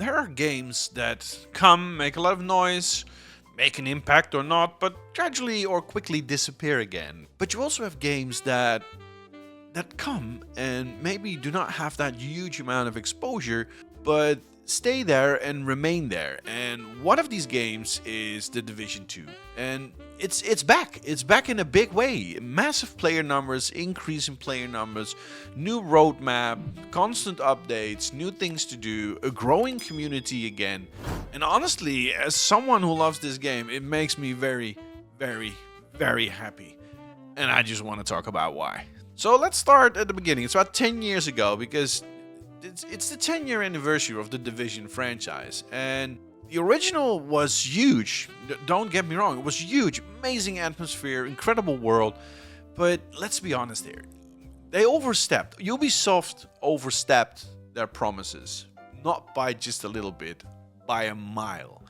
there are games that come, make a lot of noise, make an impact or not, but gradually or quickly disappear again. But you also have games that come and maybe do not have that huge amount of exposure, but stay there and remain there. And one of these games is The Division 2. And it's back. It's back in a big way. Massive player numbers, increase in player numbers, new roadmap, constant updates, new things to do, a growing community again. And honestly, as someone who loves this game, it makes me very, very, very happy. And I just want to talk about why. So let's start at the beginning. It's about 10 years ago, because it's the 10-year anniversary of the Division franchise. And the original was huge. Don't get me wrong. It was huge. Amazing atmosphere, incredible world. But let's be honest here. They overstepped. Ubisoft overstepped their promises. Not by just a little bit, by a mile.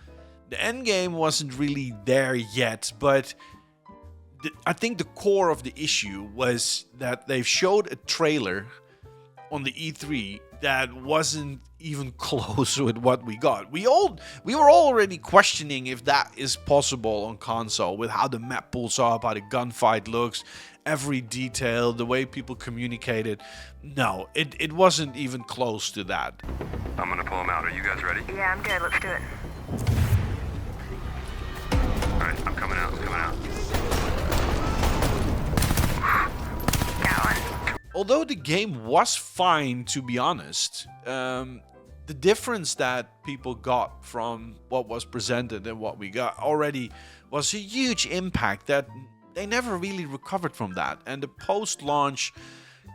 The end game wasn't really there yet, but I think the core of the issue was that they showed a trailer on the E3 that wasn't even close with what we got. We were already questioning if that is possible on console, with how the map pulls up, how the gunfight looks, every detail, the way people communicated. No, it wasn't even close to that. I'm gonna pull him out. Are you guys ready? Yeah, I'm good. Let's do it. Alright, I'm coming out. Although the game was fine, to be honest, the difference that people got from what was presented and what we got already was a huge impact that they never really recovered from that. And the post-launch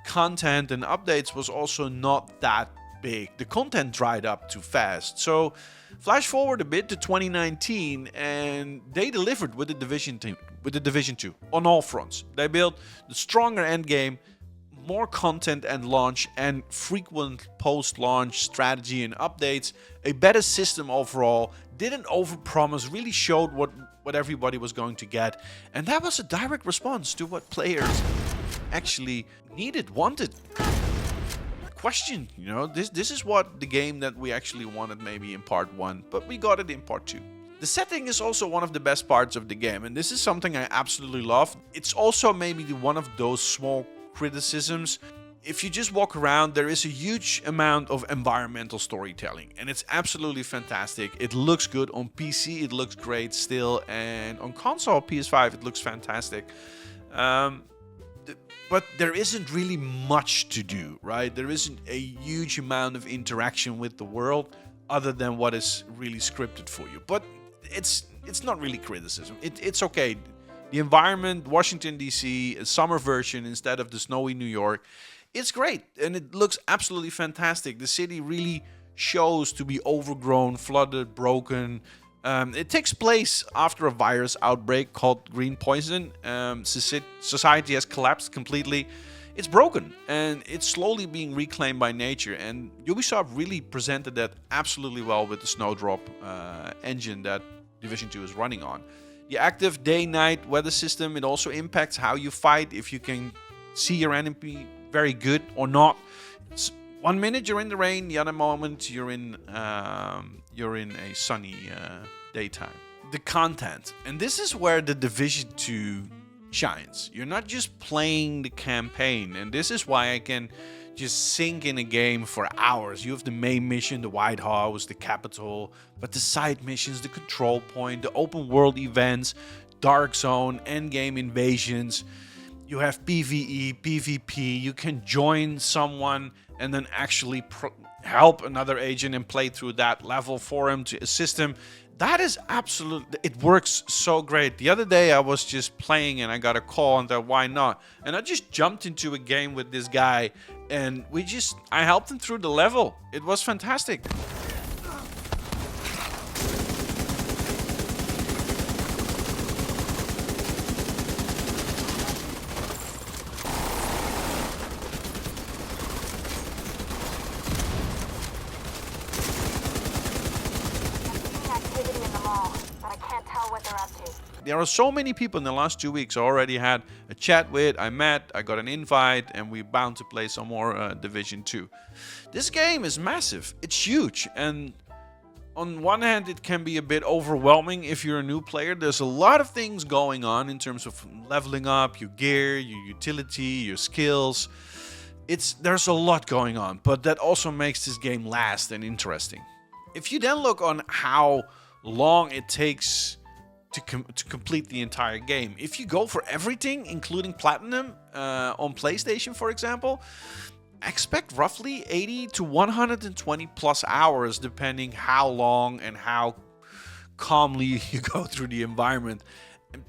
content and updates was also not that big. The content dried up too fast. So flash forward a bit to 2019, and they delivered with the Division 2 on all fronts. They built the stronger endgame, more content and launch, and frequent post-launch strategy and updates, a better system overall, didn't overpromise, really showed what everybody was going to get. And that was a direct response to what players actually needed, wanted, questioned. You know, this is what the game that we actually wanted maybe in part 1, but we got it in part 2. The setting is also one of the best parts of the game, and this is something I absolutely love. It's also maybe one of those small criticisms. If you just walk around, there is a huge amount of environmental storytelling, and it's absolutely fantastic. It looks good on PC, it looks great still, and on console PS5 it looks fantastic. But there isn't really much to do, right? There isn't a huge amount of interaction with the world other than what is really scripted for you. But it's not really criticism. It's okay. The environment, Washington, D.C., a summer version instead of the snowy New York, it's great. And it looks absolutely fantastic. The city really shows to be overgrown, flooded, broken. It takes place after a virus outbreak called green poison. Society has collapsed completely. It's broken, and it's slowly being reclaimed by nature. And Ubisoft really presented that absolutely well with the Snowdrop engine that Division 2 is running on. The active day-night weather system, it also impacts how you fight, if you can see your enemy very good or not. One minute you're in the rain, the other moment you're in a sunny daytime. The content, and this is where the Division 2 shines. You're not just playing the campaign, and this is why I can just sink in a game for hours. You have the main mission, the White House, the Capitol, but the side missions, the control point, the open world events, Dark Zone, endgame invasions. You have PvE, PvP. You can join someone and then actually help another agent and play through that level for him to assist him. That is absolutely, it works so great. The other day I was just playing and I got a call and thought, why not? And I just jumped into a game with this guy and I helped him through the level. It was fantastic. There are so many people in the last 2 weeks I already had a chat with, I met, I got an invite, and we're bound to play some more Division 2. This game is massive, it's huge, and On one hand, it can be a bit overwhelming if you're a new player. There's a lot of things going on in terms of leveling up your gear, your utility, your skills. There's a lot going on, but that also makes this game last and interesting. If you then look on how long it takes to complete the entire game, if you go for everything, including Platinum on PlayStation, for example, expect roughly 80 to 120 plus hours, depending how long and how calmly you go through the environment.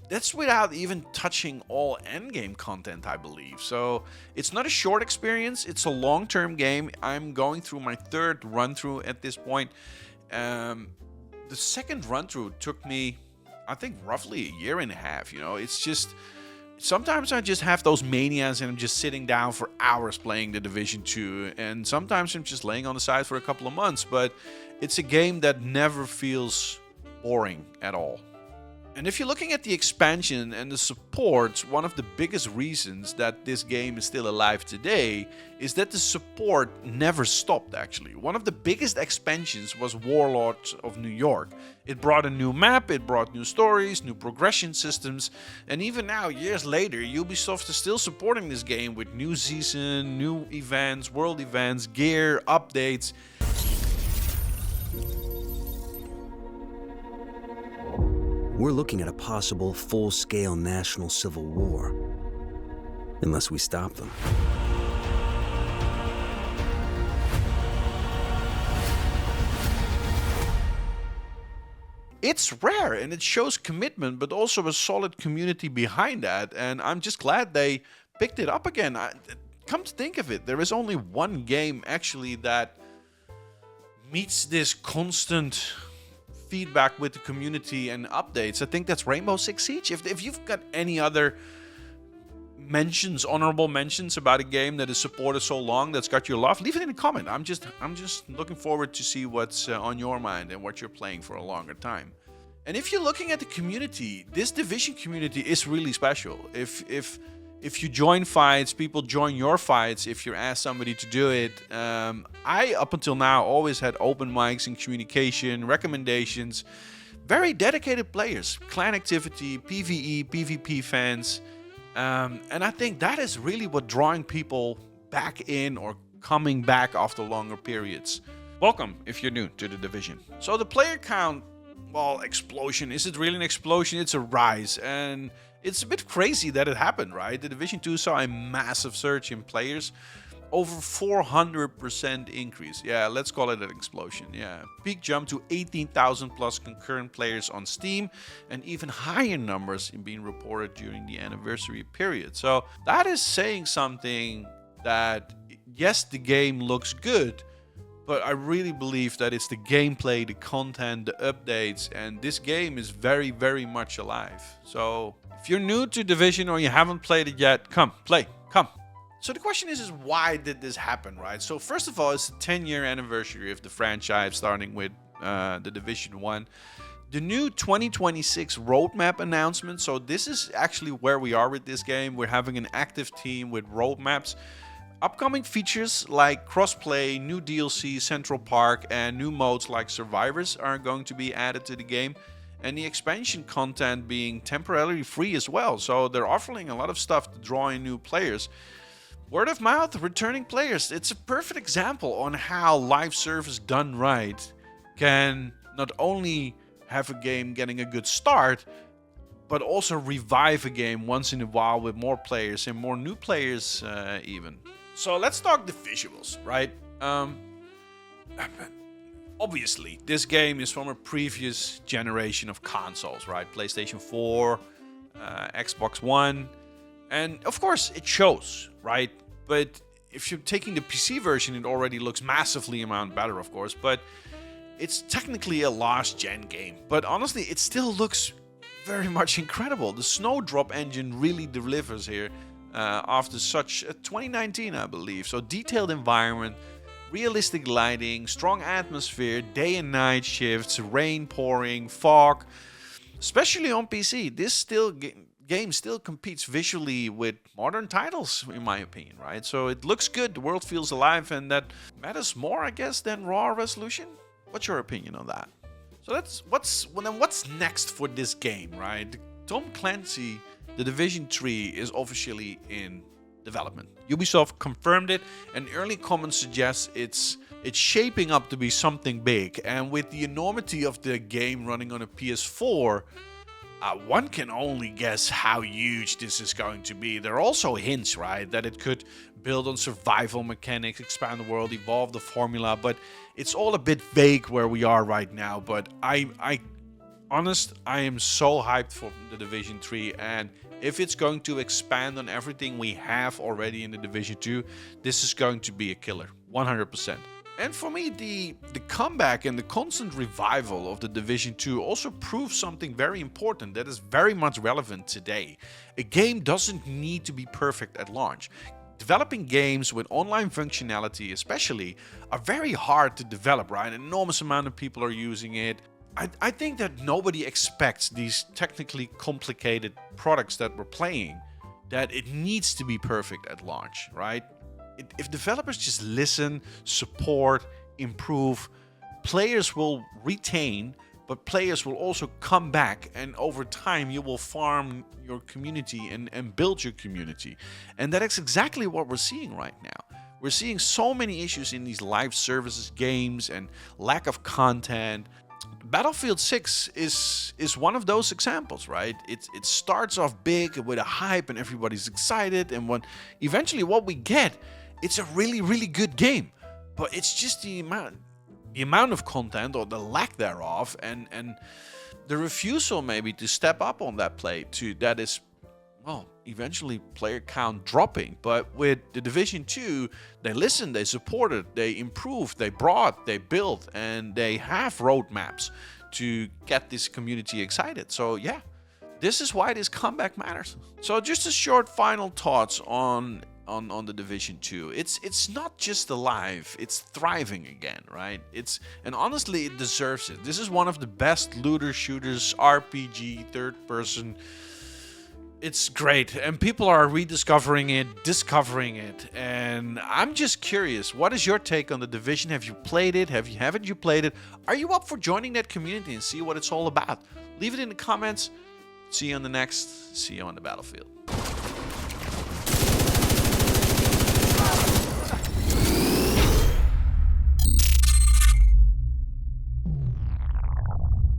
That's without even touching all endgame content, I believe. So it's not a short experience, it's a long-term game. I'm going through my third run-through at this point. The second run-through took me, I think, roughly a year and a half. It's just... Sometimes I just have those manias and I'm just sitting down for hours playing The Division 2. And sometimes I'm just laying on the side for a couple of months. But it's a game that never feels boring at all. And if you're looking at the expansion and the support, one of the biggest reasons that this game is still alive today is that the support never stopped, actually. One of the biggest expansions was Warlords of New York. It brought a new map, it brought new stories, new progression systems, and even now, years later, Ubisoft is still supporting this game with new season, new events, world events, gear, updates. We're looking at a possible full-scale national civil war, unless we stop them. It's rare and it shows commitment, but also a solid community behind that. And I'm just glad they picked it up again. Come to think of it, there is only one game actually that meets this constant feedback with the community and updates. I think that's Rainbow Six Siege. If you've got any other honorable mentions about a game that is supported so long, that's got your love, leave it in a comment. I'm just looking forward to see what's on your mind and what you're playing for a longer time. And if you're looking at the community, this Division community is really special. If you join fights, people join your fights if you ask somebody to do it. I, up until now, always had open mics and communication, recommendations. Very dedicated players. Clan activity, PvE, PvP fans. And I think that is really what drawing people back in or coming back after longer periods. Welcome if you're new to the Division. So the player count, well, explosion. Is it really an explosion? It's a rise. And it's a bit crazy that it happened, right? The Division 2 saw a massive surge in players. Over 400% increase. Yeah, let's call it an explosion. Yeah, peak jump to 18,000 plus concurrent players on Steam, and even higher numbers in being reported during the anniversary period. So that is saying something that, yes, the game looks good, but I really believe that it's the gameplay, the content, the updates, and this game is very, very much alive. So if you're new to Division or you haven't played it yet, come, play, come. So the question is why did this happen, right? So first of all, it's the 10-year anniversary of the franchise, starting with the Division 1. The new 2026 roadmap announcement. So this is actually where we are with this game. We're having an active team with roadmaps. Upcoming features like crossplay, new DLC, Central Park, and new modes like Survivors are going to be added to the game. And the expansion content being temporarily free as well. So they're offering a lot of stuff to draw in new players. Word of mouth, returning players. It's a perfect example on how live service done right can not only have a game getting a good start, but also revive a game once in a while with more players and more new players even. So let's talk the visuals, right? Obviously, this game is from a previous generation of consoles, right? PlayStation 4, Xbox One, and of course it shows, right? But if you're taking the PC version, it already looks massively amount better, of course, but it's technically a last gen game. But honestly, it still looks very much incredible. The Snowdrop engine really delivers here after such 2019, I believe. So detailed environment, realistic lighting, strong atmosphere, day and night shifts, rain pouring, fog. Especially on PC, this game still competes visually with modern titles, in my opinion, right? So it looks good, the world feels alive, and that matters more, I guess, than raw resolution. What's your opinion on that? So what's next for this game, right? Tom Clancy, The Division 3 is officially in development. Ubisoft confirmed it, and early comments suggest it's shaping up to be something big. And with the enormity of the game running on a PS4, one can only guess how huge this is going to be. There are also hints, right, that it could build on survival mechanics, expand the world, evolve the formula, but it's all a bit vague where we are right now. But I am so hyped for The Division 3, and if it's going to expand on everything we have already in The Division 2, this is going to be a killer, 100%. And for me, the comeback and the constant revival of The Division 2 also proves something very important that is very much relevant today. A game doesn't need to be perfect at launch. Developing games with online functionality especially are very hard to develop, right? An enormous amount of people are using it. I think that nobody expects these technically complicated products that we're playing, that it needs to be perfect at launch, right? If developers just listen, support, improve, players will retain, but players will also come back, and over time you will farm your community and build your community. And that is exactly what we're seeing right now. We're seeing so many issues in these live services games and lack of content. Battlefield 6 is one of those examples, right? It starts off big with a hype and everybody's excited, and when eventually what we get, it's a really, really good game. But it's just the amount of content, or the lack thereof, and the refusal maybe to step up on that play that is, well, eventually player count dropping. But with The Division 2, they listened, they supported, they improved, they brought, they built, and they have roadmaps to get this community excited. So yeah, this is why this comeback matters. So just a short final thoughts on The Division 2. It's not just alive, it's thriving again, right? And honestly, it deserves it. This is one of the best looter shooters, RPG, third person. It's great, and people are rediscovering it, discovering it, and I'm just curious, what is your take on The Division? Have you played it? Haven't you played it? Are you up for joining that community and see what it's all about? Leave it in the comments. See you on the battlefield.